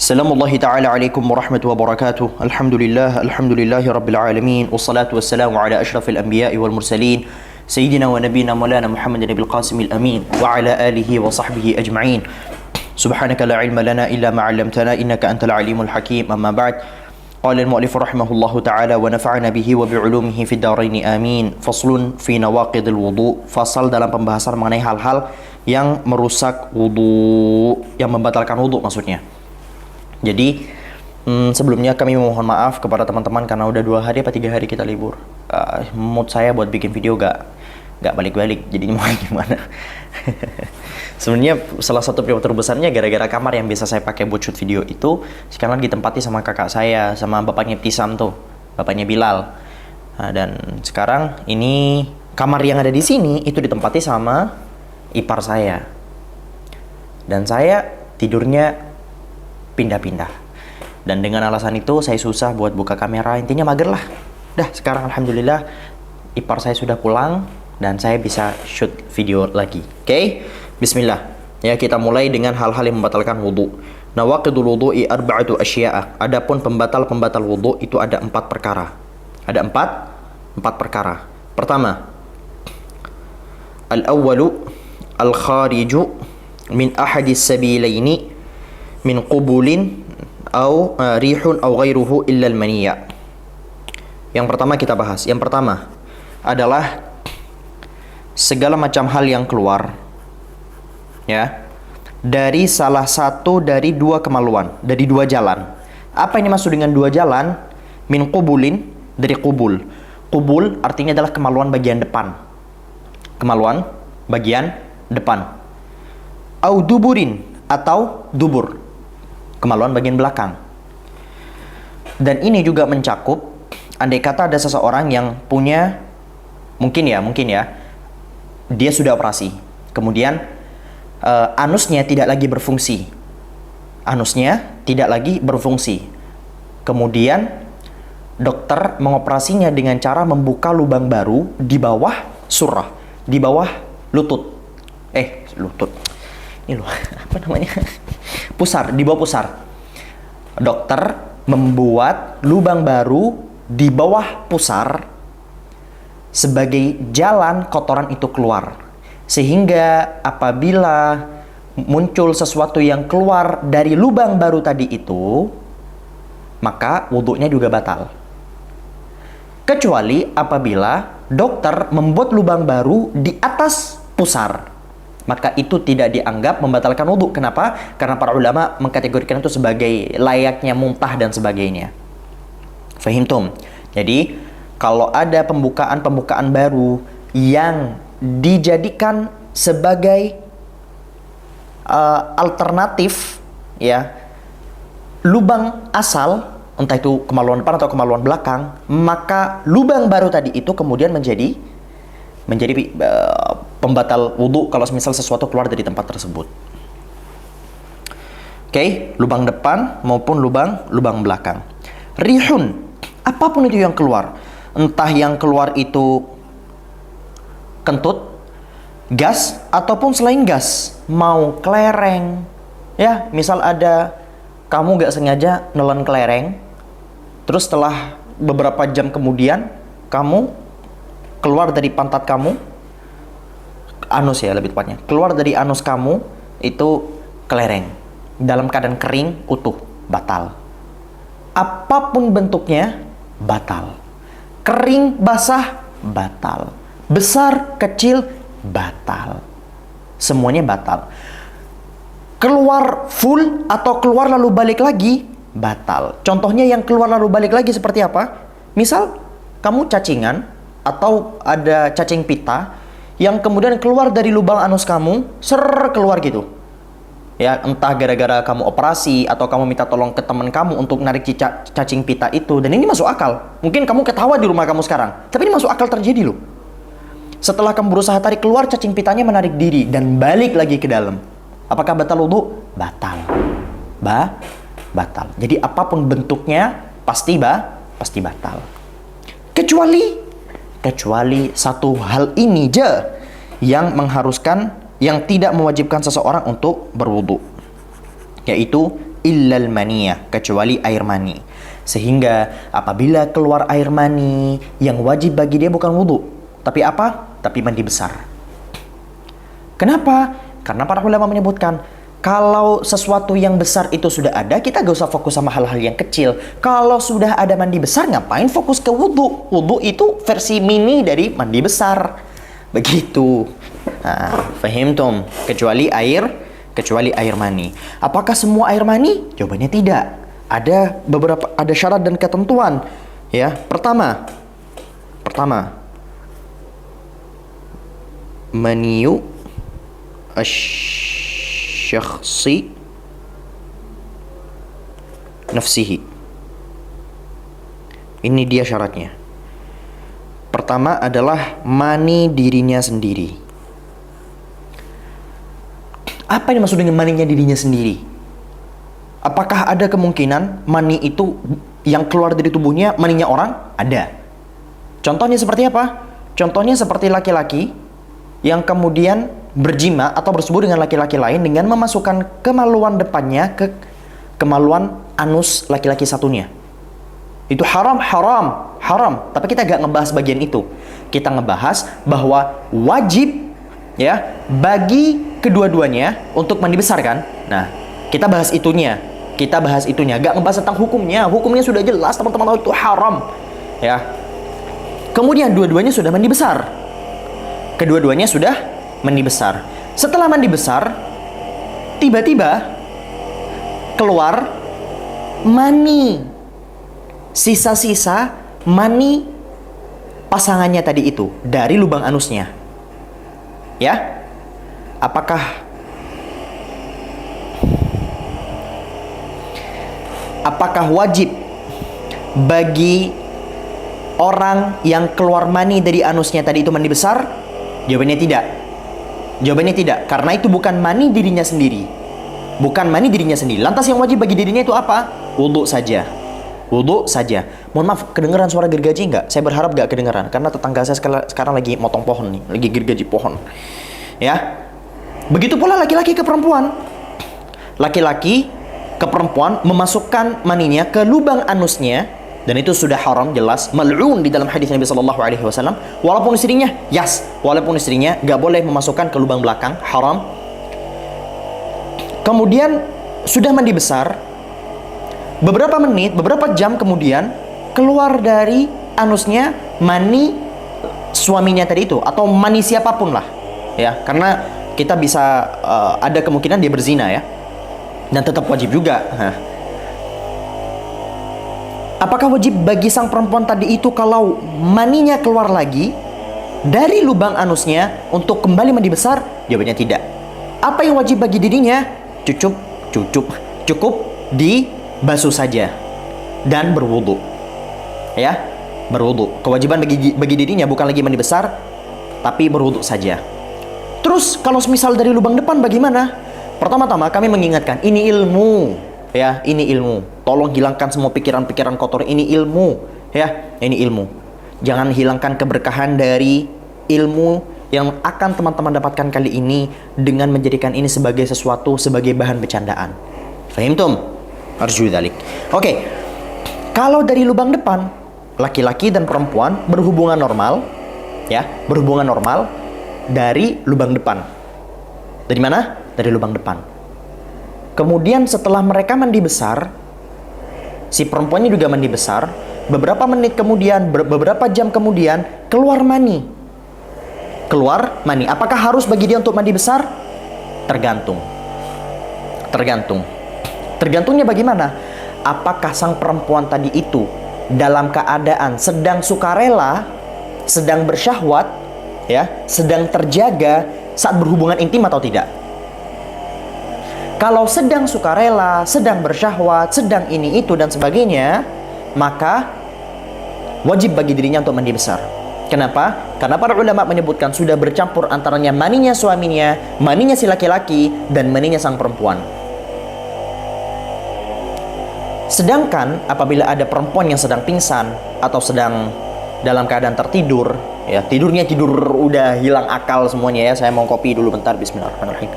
Assalamualaikum ta'ala alaikum warahmatullahi wabarakatuh. Alhamdulillahi rabbil alamin. Wassalatu wassalamu ala ashrafil anbiya'i wal mursalin. Sayyidina wa nabiyina maulana Muhammadin nabil qasimil amin. Wa ala alihi wa sahbihi ajma'in. Subhanaka la ilma lana illa ma 'allamtana innaka antal alimul hakim. Amma ba'd. Qala al-mu'allif rahimahullahu ta'ala wa nafa'ana bihi wa bi'ulumihi fid dharain amin. Faslun fi nawaqidil wudu. Fasal dalam pembahasan mengenai hal-hal yang merusak wudu, yang membatalkan wudu maksudnya. Jadi sebelumnya kami memohon maaf kepada teman-teman karena udah 2 hari atau 3 hari kita libur. Mood saya buat bikin video gak balik-balik, jadi mau gimana? Sebenarnya salah satu penyebab terbesarnya gara-gara kamar yang biasa saya pakai buat shoot video itu sekarang ditempati sama kakak saya, sama bapaknya Tisam tuh, bapaknya Bilal. Nah, dan sekarang ini kamar yang ada di sini itu ditempati sama ipar saya. Dan saya tidurnya pindah-pindah. Dan dengan alasan itu saya susah buat buka kamera, intinya mager lah. Dah sekarang alhamdulillah ipar saya sudah pulang dan saya bisa shoot video lagi. Oke? Bismillah. Ya, kita mulai dengan hal-hal yang membatalkan wudu. Nawaqidul wudu'i arba'atu asya'a. Adapun pembatal-pembatal wudu itu ada 4 perkara. Ada 4 perkara. Pertama, al-awwalu al-khariju min ahadis sabilaini min qubulin au rihun au ghairuhu illa al-maniyya. Yang pertama kita bahas. Yang pertama adalah segala macam hal yang keluar ya dari salah satu dari 2 kemaluan, dari 2 jalan. Apa ini maksud dengan 2 jalan? Min qubulin, dari qubul. Qubul artinya adalah kemaluan bagian depan. Kemaluan bagian depan. Au duburin, atau dubur, kemaluan bagian belakang. Dan ini juga mencakup andai kata ada seseorang yang punya mungkin ya dia sudah operasi, kemudian anusnya tidak lagi berfungsi. Kemudian dokter mengoperasinya dengan cara membuka lubang baru di bawah surah, di bawah lutut. Ini loh, apa namanya? Pusar, di bawah pusar. Dokter membuat lubang baru di bawah pusar sebagai jalan kotoran itu keluar. Sehingga apabila muncul sesuatu yang keluar dari lubang baru tadi itu, maka wudhunya juga batal. Kecuali apabila dokter membuat lubang baru di atas pusar, maka itu tidak dianggap membatalkan wudhu. Kenapa? Karena para ulama mengkategorikan itu sebagai layaknya muntah dan sebagainya. Fahimtum? Jadi kalau ada pembukaan baru yang dijadikan sebagai alternatif ya lubang asal, entah itu kemaluan depan atau kemaluan belakang, maka lubang baru tadi itu kemudian menjadi pembatal wudhu kalau misal sesuatu keluar dari tempat tersebut. Oke, lubang depan maupun lubang belakang. Rihun, apapun itu yang keluar, entah yang keluar itu kentut, gas, ataupun selain gas, mau kelereng, ya, misal ada kamu gak sengaja nelen kelereng, terus setelah beberapa jam kemudian kamu keluar dari pantat kamu, anus ya lebih tepatnya, keluar dari anus kamu itu kelereng dalam keadaan kering utuh, batal. Apapun bentuknya batal. Kering, basah, batal. Besar, kecil, batal. Semuanya batal. Keluar full atau keluar lalu balik lagi, batal. Contohnya yang keluar lalu balik lagi seperti apa? Misal kamu cacingan atau ada cacing pita yang kemudian keluar dari lubang anus kamu, keluar gitu. Ya, entah gara-gara kamu operasi atau kamu minta tolong ke teman kamu untuk narik cacing pita itu, dan ini masuk akal. Mungkin kamu ketawa di rumah kamu sekarang, tapi ini masuk akal terjadi loh. Setelah kamu berusaha tarik keluar, cacing pitanya menarik diri dan balik lagi ke dalam. Apakah batal wudu? Batal. Batal. Jadi apapun bentuknya pasti batal. Kecuali satu hal ini aja yang mengharuskan, yang tidak mewajibkan seseorang untuk berwudu, yaitu illal maniyah, kecuali air mani. Sehingga apabila keluar air mani, yang wajib bagi dia bukan wudu, tapi apa? Tapi mandi besar. Kenapa? Karena para ulama menyebutkan, kalau sesuatu yang besar itu sudah ada, kita gak usah fokus sama hal-hal yang kecil. Kalau sudah ada mandi besar, ngapain fokus ke wudu? Wudu itu versi mini dari mandi besar. Begitu. Nah, fahimtum? Kecuali air mani. Apakah semua air mani? Jawabannya tidak. Ada syarat dan ketentuan. Ya, pertama, maniyu asy-syakhsi nafsihi. Ini dia syaratnya. Pertama adalah mani dirinya sendiri. Apa yang dimaksud dengan maninya dirinya sendiri? Apakah ada kemungkinan mani itu yang keluar dari tubuhnya maninya orang? Ada. Contohnya seperti apa? Contohnya seperti laki-laki yang kemudian berjima atau bersebut dengan laki-laki lain dengan memasukkan kemaluan depannya ke kemaluan anus laki-laki satunya. Itu haram. Tapi kita gak ngebahas bagian itu. Kita ngebahas bahwa wajib ya bagi kedua-duanya untuk mandi besar kan? Nah, kita bahas itunya. Gak ngebahas tentang hukumnya. Hukumnya sudah jelas, teman-teman tahu itu haram. Ya. Kemudian dua-duanya sudah mandi besar. Setelah mandi besar, tiba-tiba keluar mani. Sisa-sisa mani pasangannya tadi itu dari lubang anusnya. Ya? Apakah wajib bagi orang yang keluar mani dari anusnya tadi itu mandi besar? Jawabannya tidak. Karena itu bukan mani dirinya sendiri. Lantas yang wajib bagi dirinya itu apa? Wudu saja. Mohon maaf, kedengeran suara gergaji nggak? Saya berharap nggak kedengeran, karena tetangga saya sekarang lagi motong pohon nih, lagi gergaji pohon. Ya, begitu pula laki-laki ke perempuan. Laki-laki ke perempuan memasukkan maninya ke lubang anusnya, dan itu sudah haram jelas, mal'un di dalam hadis Nabi Sallallahu Alaihi Wasallam. Walaupun istrinya nggak boleh memasukkan ke lubang belakang, haram. Kemudian sudah mandi besar. Beberapa jam kemudian keluar dari anusnya mani suaminya tadi itu, atau mani siapapun lah, ya, karena kita bisa ada kemungkinan dia berzina ya, dan tetap wajib juga. Apakah wajib bagi sang perempuan tadi itu kalau maninya keluar lagi dari lubang anusnya untuk kembali mandi besar? Jawabannya tidak. Apa yang wajib bagi dirinya? Cukup dibasuh saja dan berwudu. Ya, berwudu. Kewajiban bagi dirinya bukan lagi mandi besar, tapi berwudu saja. Terus kalau misal dari lubang depan bagaimana? Pertama-tama kami mengingatkan, ini ilmu. Ya, ini ilmu. Tolong hilangkan semua pikiran-pikiran kotor. Ini ilmu. Ya, ini ilmu. Jangan hilangkan keberkahan dari ilmu yang akan teman-teman dapatkan kali ini dengan menjadikan ini sebagai sebagai bahan bercandaan. Fahimtum? Arju dzalik. Oke. Kalau dari lubang depan, laki-laki dan perempuan berhubungan normal, ya, berhubungan normal dari lubang depan. Dari mana? Dari lubang depan. Kemudian setelah mereka mandi besar, si perempuannya juga mandi besar, beberapa menit kemudian, beberapa jam kemudian, keluar mani. Apakah harus bagi dia untuk mandi besar? Tergantung. Tergantungnya bagaimana? Apakah sang perempuan tadi itu dalam keadaan sedang sukarela, sedang bersyahwat, ya, sedang terjaga saat berhubungan intim atau tidak? Kalau sedang sukarela, sedang bersyahwat, sedang ini itu dan sebagainya, maka wajib bagi dirinya untuk mandi besar. Kenapa? Karena para ulama menyebutkan sudah bercampur antaranya maninya suaminya, maninya si laki-laki, dan maninya sang perempuan. Sedangkan apabila ada perempuan yang sedang pingsan atau sedang dalam keadaan tertidur, ya, tidurnya tidur udah hilang akal semuanya ya. Saya mau kopi dulu bentar. Bismillahirrahmanirrahim.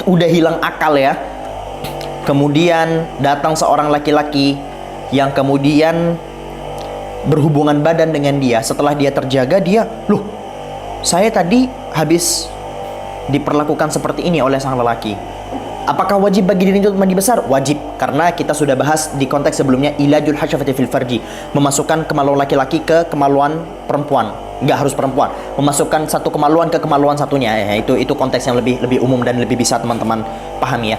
udah hilang akal ya. Kemudian datang seorang laki-laki yang kemudian berhubungan badan dengan dia. Setelah dia terjaga, dia, loh, saya tadi habis diperlakukan seperti ini oleh sang lelaki. Apakah wajib bagi dirinya untuk mandi besar? Wajib, karena kita sudah bahas di konteks sebelumnya, ilajul hasyafati fil farji, memasukkan kemaluan laki-laki ke kemaluan perempuan. Nggak harus perempuan, memasukkan satu kemaluan ke kemaluan satunya. Ya, itu konteks yang lebih umum dan lebih bisa teman-teman pahami ya.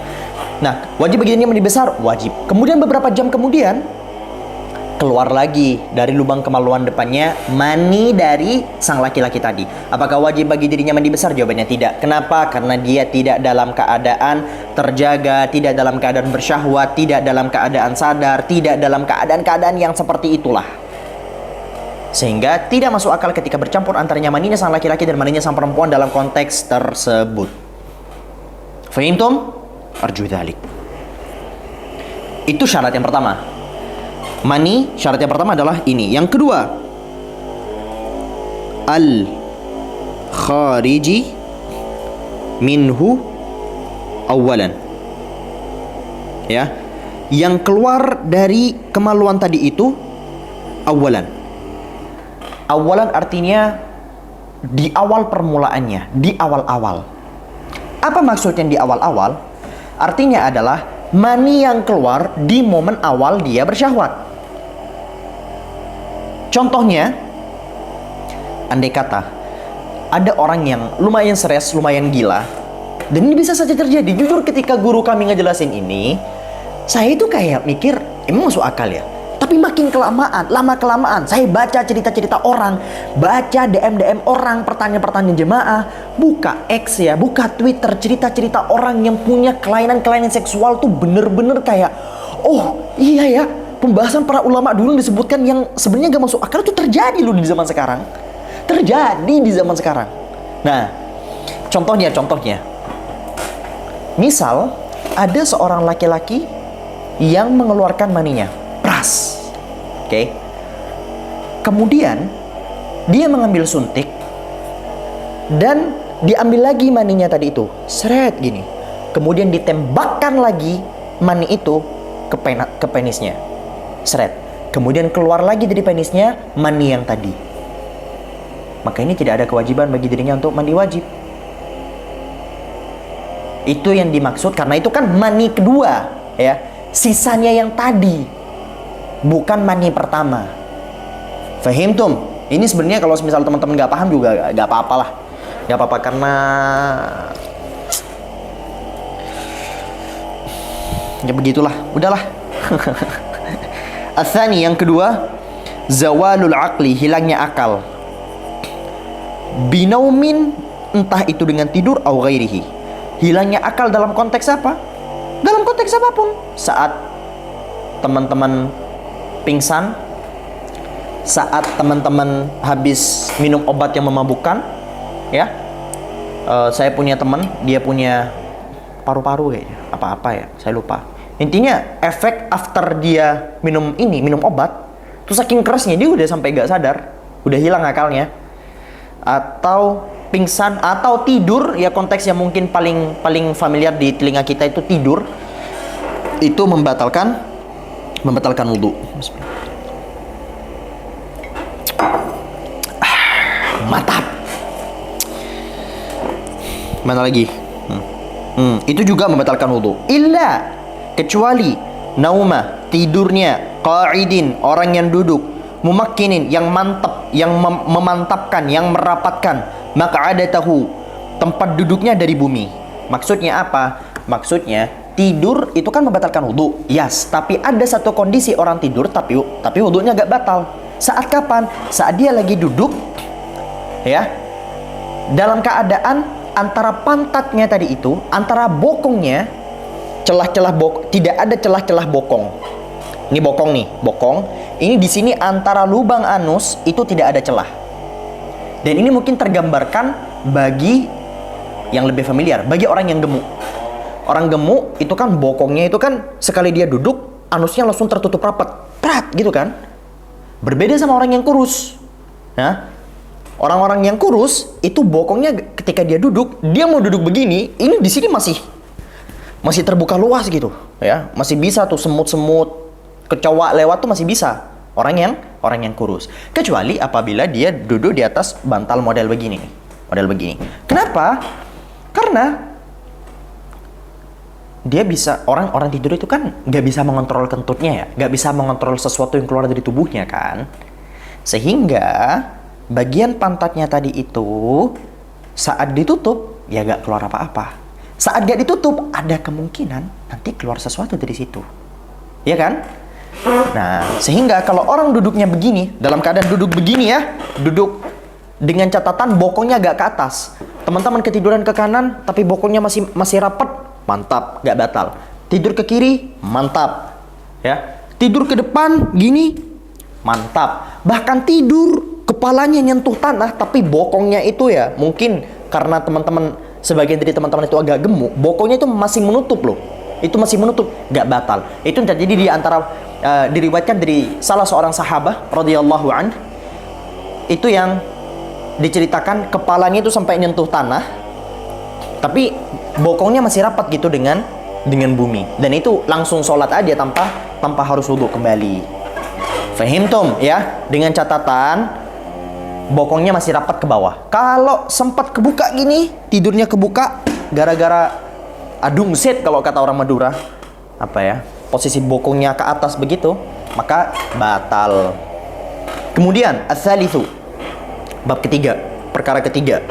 Nah, wajib bagi dirinya mandi besar? Wajib. Kemudian beberapa jam kemudian keluar lagi dari lubang kemaluan depannya mani dari sang laki-laki tadi. Apakah wajib bagi dirinya mandi besar? Jawabannya tidak. Kenapa? Karena dia tidak dalam keadaan terjaga, tidak dalam keadaan bersyahwat, tidak dalam keadaan sadar, tidak dalam keadaan-keadaan yang seperti itulah. Sehingga tidak masuk akal ketika bercampur antaranya maninya sang laki-laki dan maninya sang perempuan dalam konteks tersebut. Fahimtum? Arju dzalik. Itu syarat yang pertama. Mani, syarat yang pertama adalah ini. Yang kedua, al-khariji minhu awalan. Ya, yang keluar dari kemaluan tadi itu awalan. Awalan artinya di awal permulaannya, di awal-awal. Apa maksudnya di awal-awal? Artinya adalah mani yang keluar di momen awal dia bersyahwat. Contohnya, andai kata ada orang yang lumayan stres, lumayan gila, dan ini bisa saja terjadi. Jujur ketika guru kami ngejelasin ini, saya itu kayak mikir, emang masuk akal ya? Tapi makin kelamaan, lama-kelamaan, saya baca cerita-cerita orang, baca DM-DM orang, pertanyaan-pertanyaan jemaah, buka X ya, buka Twitter, cerita-cerita orang yang punya kelainan-kelainan seksual tuh bener-bener kayak, oh iya ya, pembahasan para ulama dulu disebutkan yang sebenarnya gak masuk akal itu terjadi loh di zaman sekarang. Terjadi di zaman sekarang. Nah, contohnya. Misal, ada seorang laki-laki yang mengeluarkan maninya. Pras. Oke. Kemudian, dia mengambil suntik dan diambil lagi maninya tadi itu. Seret gini. Kemudian ditembakkan lagi mani itu ke penisnya. Seret. Kemudian keluar lagi dari penisnya mani yang tadi. Maka ini tidak ada kewajiban bagi dirinya untuk mandi wajib. Itu yang dimaksud, karena itu kan mani kedua ya. Sisanya yang tadi, bukan mani pertama. Fahimtum? Ini sebenarnya kalau misal teman-teman nggak paham juga nggak apa-apa lah. Nggak apa-apa karena ya begitulah. Udahlah. Atsani, yang kedua, zawalul aqli, hilangnya akal. Binaumin, entah itu dengan tidur au ghairihi. Hilangnya akal dalam konteks apa? Dalam konteks apapun. Saat teman-teman pingsan, saat teman-teman habis minum obat yang memabukkan, ya. Saya punya teman, dia punya paru-paru kayaknya, apa-apa ya, saya lupa. Intinya efek after dia minum obat, tuh saking kerasnya dia udah sampai gak sadar, udah hilang akalnya. Atau pingsan atau tidur, ya konteks yang mungkin paling familiar di telinga kita itu tidur. Itu membatalkan wudu. Mantap. Mana lagi? Itu juga membatalkan wudu. Illa, kecuali nauma, tidurnya, qa'idin, orang yang duduk, mumakkinin, yang mantap, yang memantapkan, yang merapatkan, maq'adatahu, tempat duduknya dari bumi. Maksudnya apa? Maksudnya tidur itu kan membatalkan wudu. Yes, tapi ada satu kondisi orang tidur tapi wudunya gak batal. Saat kapan? Saat dia lagi duduk ya, dalam keadaan antara pantatnya tadi itu, antara bokongnya, celah-celah tidak ada celah-celah bokong. Ini bokong nih, bokong. Ini di sini antara lubang anus itu tidak ada celah. Dan ini mungkin tergambarkan bagi yang lebih familiar, bagi orang yang gemuk. Orang gemuk itu kan bokongnya itu kan sekali dia duduk, anusnya langsung tertutup rapat, prat gitu kan. Berbeda sama orang yang kurus. Nah, Orang-orang yang kurus itu bokongnya ketika dia duduk, dia mau duduk begini, ini di sini masih terbuka luas gitu, ya. Masih bisa tuh semut-semut, kecoa lewat tuh masih bisa. Orang yang kurus. Kecuali apabila dia duduk di atas bantal model begini. Model begini. Kenapa? Karena dia bisa, orang tidur itu kan nggak bisa mengontrol kentutnya ya, nggak bisa mengontrol sesuatu yang keluar dari tubuhnya kan. Sehingga bagian pantatnya tadi itu saat ditutup ya nggak keluar apa-apa. Saat nggak ditutup ada kemungkinan nanti keluar sesuatu dari situ, ya kan? Nah, sehingga kalau orang duduknya begini, dalam keadaan duduk begini ya, duduk dengan catatan bokongnya agak ke atas. Teman-teman ketiduran ke kanan tapi bokongnya masih rapat, mantap, nggak batal. Tidur ke kiri, mantap, ya. Tidur ke depan gini, mantap. Bahkan tidur kepalanya nyentuh tanah tapi bokongnya itu ya mungkin karena teman-teman, sebagian dari teman-teman itu agak gemuk, bokongnya itu masih menutup loh. Itu masih menutup, nggak batal. Itu terjadi di antara diriwayatkan dari salah seorang sahabat radhiyallahu anhu. Itu yang diceritakan kepalanya itu sampai nyentuh tanah tapi bokongnya masih rapat gitu dengan bumi, dan itu langsung sholat aja tanpa harus wudhu kembali. Fahimtum ya? Dengan catatan bokongnya masih rapat ke bawah. Kalau sempat kebuka gini, tidurnya kebuka gara-gara adung set kalau kata orang Madura, apa ya, posisi bokongnya ke atas begitu, maka batal. Kemudian ats-tsalitsu, bab ketiga, perkara ketiga,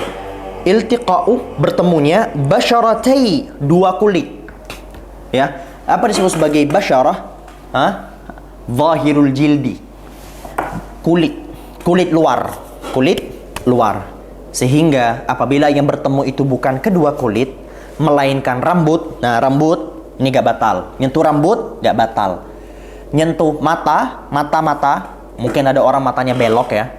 iltiqa'u, bertemunya basyaratai, dua kulit. Ya, apa disebut sebagai basyarah? Zahirul jildi, kulit luar. Sehingga apabila yang bertemu itu bukan kedua kulit melainkan rambut, nah rambut ini gak batal. Nyentuh rambut gak batal. Nyentuh mata, mungkin ada orang matanya belok ya,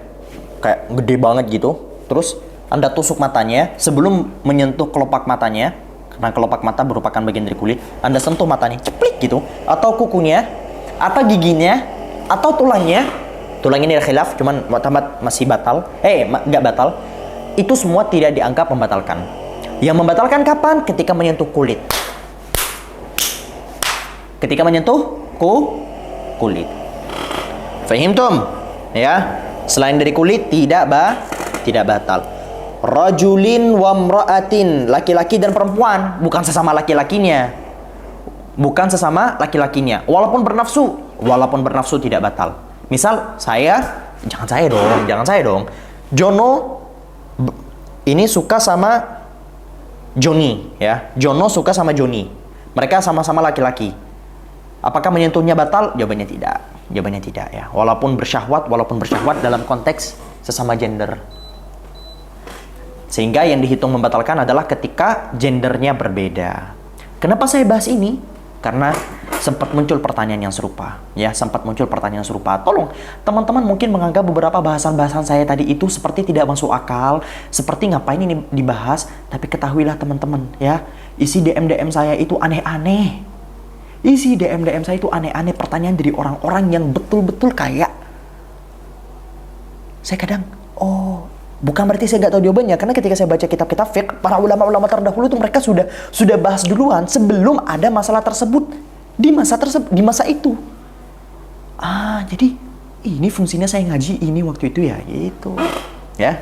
kayak gede banget gitu. Terus Anda tusuk matanya sebelum menyentuh kelopak matanya, karena kelopak mata merupakan bagian dari kulit. Anda sentuh matanya, ceplik gitu, atau kukunya, atau giginya, atau tulangnya. Tulang ini ada khilaf, cuman mu'tamad masih batal. Nggak batal. Itu semua tidak dianggap membatalkan. Yang membatalkan kapan? Ketika menyentuh kulit. Ketika menyentuh kulit. Fahimtum? Ya. Selain dari kulit tidak batal. Rajulin wa mra'atin, laki-laki dan perempuan, bukan sesama laki-lakinya. Walaupun bernafsu tidak batal. Misal jangan saya dong. Jono ini suka sama Joni ya. Jono suka sama Joni. Mereka sama-sama laki-laki. Apakah menyentuhnya batal? Jawabannya tidak ya. Walaupun bersyahwat dalam konteks sesama gender. Sehingga yang dihitung membatalkan adalah ketika gendernya berbeda. Kenapa saya bahas ini? Karena sempat muncul pertanyaan yang serupa. Tolong, teman-teman mungkin menganggap beberapa bahasan-bahasan saya tadi itu seperti tidak masuk akal, seperti ngapain ini dibahas, tapi ketahuilah teman-teman ya, isi DM saya itu aneh-aneh. Pertanyaan dari orang-orang yang betul-betul kayak saya kadang, bukan berarti saya nggak tahu jawabannya, karena ketika saya baca kitab-kitab fiqh, para ulama-ulama terdahulu itu mereka sudah bahas duluan sebelum ada masalah tersebut di masa itu. Jadi ini fungsinya saya ngaji ini waktu itu ya, itu ya.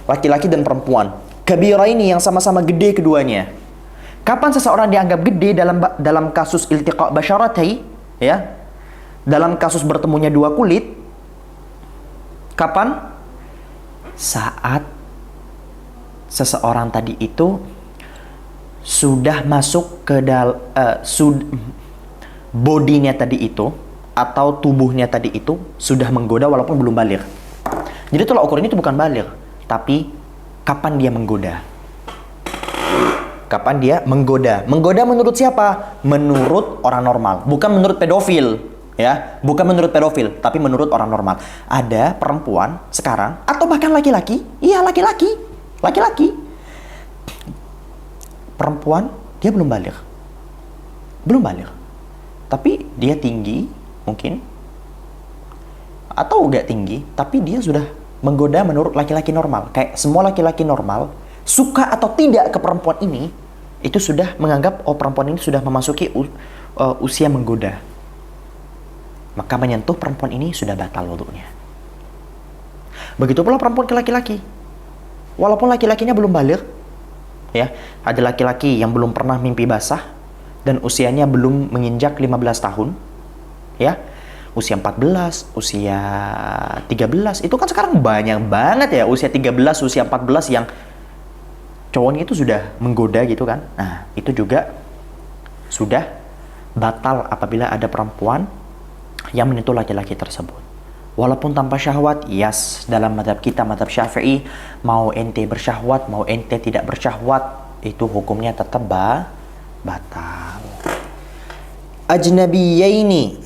Laki-laki dan perempuan, kabira ini yang sama-sama gede keduanya. Kapan seseorang dianggap gede dalam kasus iltiqa basyaratai ya? Dalam kasus bertemunya dua kulit. Kapan? Saat seseorang tadi itu sudah masuk ke bodinya tadi itu, atau tubuhnya tadi itu sudah menggoda walaupun belum baligh. Jadi tolak ukur ini itu bukan baligh, tapi kapan dia menggoda. Menggoda menurut siapa? Menurut orang normal, bukan menurut pedofil. Ya, bukan menurut pedofil, tapi menurut orang normal. Ada perempuan sekarang, atau bahkan laki-laki, laki-laki, perempuan, dia belum baligh, tapi dia tinggi mungkin, atau enggak tinggi, tapi dia sudah menggoda menurut laki-laki normal. Kayak semua laki-laki normal, suka atau tidak ke perempuan ini, itu sudah menganggap, oh perempuan ini sudah memasuki usia menggoda. Maka menyentuh perempuan ini sudah batal wudunya. Begitu pula perempuan ke laki-laki. Walaupun laki-lakinya belum balik, ya, ada laki-laki yang belum pernah mimpi basah dan usianya belum menginjak 15 tahun, ya, usia 14, usia 13, itu kan sekarang banyak banget ya, usia 13, usia 14 yang cowoknya itu sudah menggoda gitu kan. Nah, itu juga sudah batal apabila ada perempuan yang menyentuh laki-laki tersebut. Walaupun tanpa syahwat, yes, dalam mazhab kita, mazhab Syafi'i, mau ente bersyahwat, mau ente tidak bersyahwat, itu hukumnya tetap batal. Ajnabiyaini,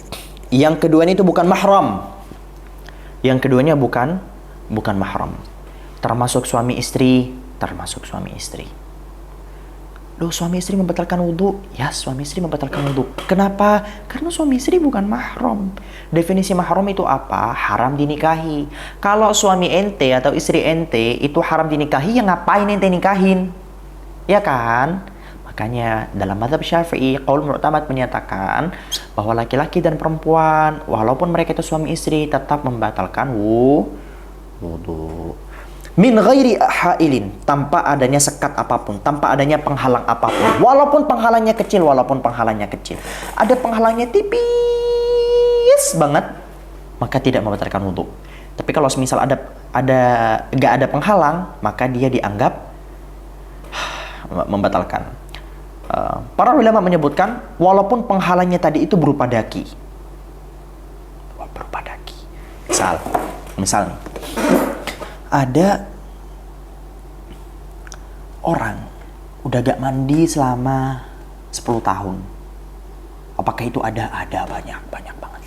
yang keduanya itu bukan mahram. Yang keduanya bukan mahram. Termasuk suami istri, Loh, suami istri membatalkan wudhu? Ya, suami istri membatalkan wudhu. Kenapa? Karena suami istri bukan mahram. Definisi mahram itu apa? Haram dinikahi. Kalau suami ente atau istri ente itu haram dinikahi, ya ngapain ente nikahin? Ya kan? Makanya dalam mazhab Syafi'i, qaul mu'tamad menyatakan bahwa laki-laki dan perempuan, walaupun mereka itu suami istri, tetap membatalkan wudhu. Min ghairi hailin, tanpa adanya sekat apapun, tanpa adanya penghalang apapun. Walaupun penghalangnya kecil. Ada penghalangnya tipis banget, maka tidak membatalkan wudhu. Tapi kalau semisal gak ada penghalang, maka dia dianggap membatalkan. Para ulama menyebutkan, walaupun penghalangnya tadi itu berupa daki. Misal nih, ada orang udah gak mandi selama 10 tahun. Apakah itu ada banyak banget.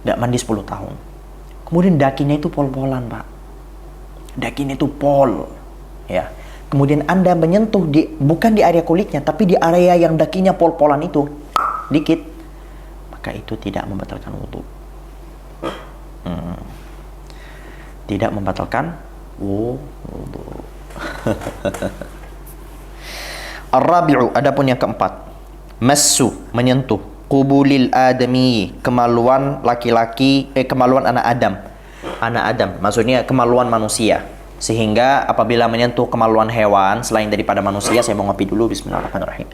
Gak mandi 10 tahun. Kemudian dakinya itu pol-polan, Pak. Dakinya itu pol. Ya. Kemudian Anda menyentuh bukan di area kulitnya, tapi di area yang dakinya pol-polan itu dikit, maka itu tidak membatalkan wudhu. Tidak membatalkan wudhu. Ar-rabi'u, adapun yang keempat, massu, menyentuh, qubulil adami, kemaluan laki-laki, kemaluan anak Adam, maksudnya kemaluan manusia. Sehingga apabila menyentuh kemaluan hewan selain daripada manusia, saya mau ngopi dulu, bismillahirrahmanirrahim.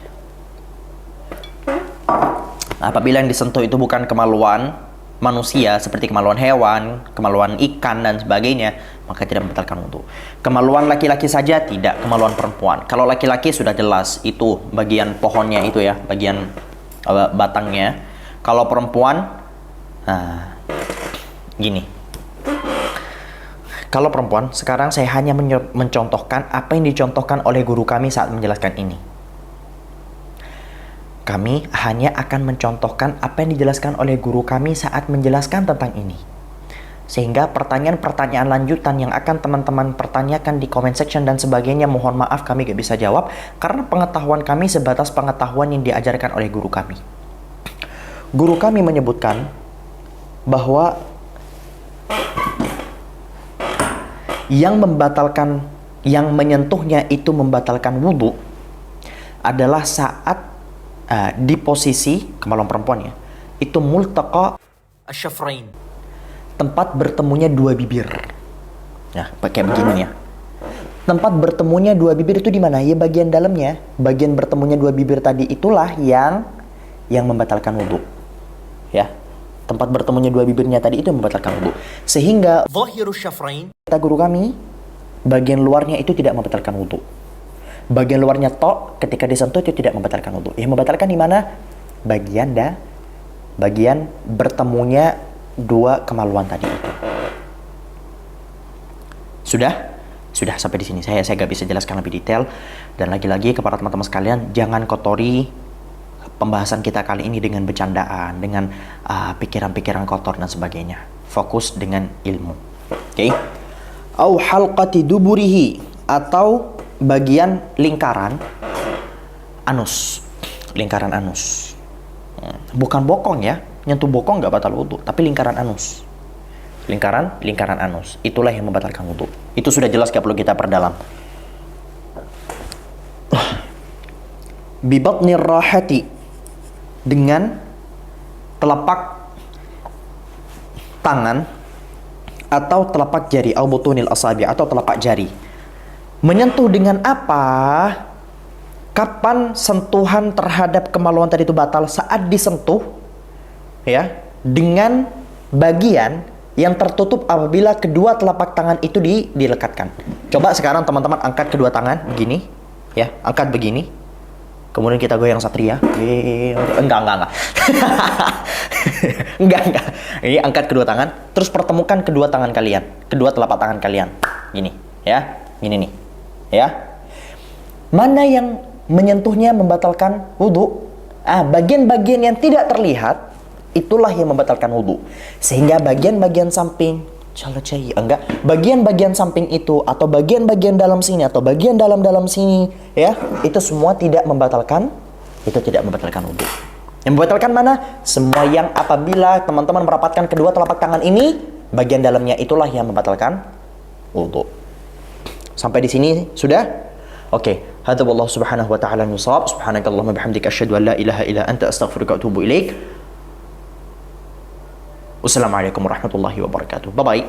Apabila yang disentuh itu bukan kemaluan manusia seperti kemaluan hewan, kemaluan ikan dan sebagainya, maka tidak membatalkan wudhu. Kemaluan laki-laki saja tidak, kemaluan perempuan. Kalau laki-laki sudah jelas itu bagian pohonnya itu ya, bagian batangnya. Kalau perempuan, gini. Kalau perempuan, sekarang saya hanya mencontohkan apa yang dicontohkan oleh guru kami saat menjelaskan ini. Kami hanya akan mencontohkan apa yang dijelaskan oleh guru kami saat menjelaskan tentang ini. Sehingga pertanyaan-pertanyaan lanjutan yang akan teman-teman pertanyakan di comment section dan sebagainya, mohon maaf kami gak bisa jawab, karena pengetahuan kami sebatas pengetahuan yang diajarkan oleh guru kami. Guru kami menyebutkan bahwa yang menyentuhnya itu membatalkan wudhu adalah saat di posisi kemaluan perempuan ya, itu multaqa asyafrain, tempat bertemunya dua bibir. Nah, pakai begini ya. Tempat bertemunya dua bibir itu di mana? Ya bagian dalamnya, bagian bertemunya dua bibir tadi itulah yang membatalkan wudhu. Ya. Tempat bertemunya dua bibirnya tadi itu yang membatalkan wudhu. Sehingga zahirus syafrain, kata guru kami, bagian luarnya itu tidak membatalkan wudhu. Bagian luarnya tok ketika disentuh itu tidak membatalkan wudhu. Yang membatalkan di mana? Bagian bertemunya dua kemaluan tadi itu. Sudah sampai di sini. Saya gak bisa jelaskan lebih detail. Dan lagi-lagi kepada teman-teman sekalian, jangan kotori pembahasan kita kali ini dengan bercandaan, dengan pikiran-pikiran kotor dan sebagainya. Fokus dengan ilmu. Oke? Au halqati duburihi, atau bagian lingkaran anus. Bukan bokong ya. Nyentuh bokong nggak batal wudhu, tapi lingkaran anus. lingkaran anus. Itulah yang membatalkan wudu. Itu sudah jelas, gak perlu kita perdalam. Bibatnir rahati, dengan telapak tangan atau telapak jari, au butunil asabi, atau telapak jari. Menyentuh dengan apa? Kapan sentuhan terhadap kemaluan tadi itu batal? Saat disentuh ya dengan bagian yang tertutup apabila kedua telapak tangan itu dilekatkan. Coba sekarang teman-teman angkat kedua tangan begini ya, angkat begini. Kemudian kita goyang satria. Enggak. Enggak. Ini angkat kedua tangan, terus pertemukan kedua tangan kalian, kedua telapak tangan kalian. Gini, ya. Gini nih. Ya. Mana yang menyentuhnya membatalkan wudu? Bagian-bagian yang tidak terlihat itulah yang membatalkan wudu. Sehingga bagian-bagian samping bagian-bagian samping itu, atau bagian-bagian dalam sini, atau bagian dalam sini, ya, itu semua tidak membatalkan wudu. Yang membatalkan mana? Semua yang apabila teman-teman merapatkan kedua telapak tangan ini, bagian dalamnya itulah yang membatalkan wudu. Sampai di sini sudah? Oke. Hadza wallahu subhanahu wa ta'ala nusab. Subhanakallahumma bihamdika asyhadu an la ilaha illa anta astaghfiruka wa atubu ilaik. Wassalamualaikum warahmatullahi wabarakatuh. Bye bye.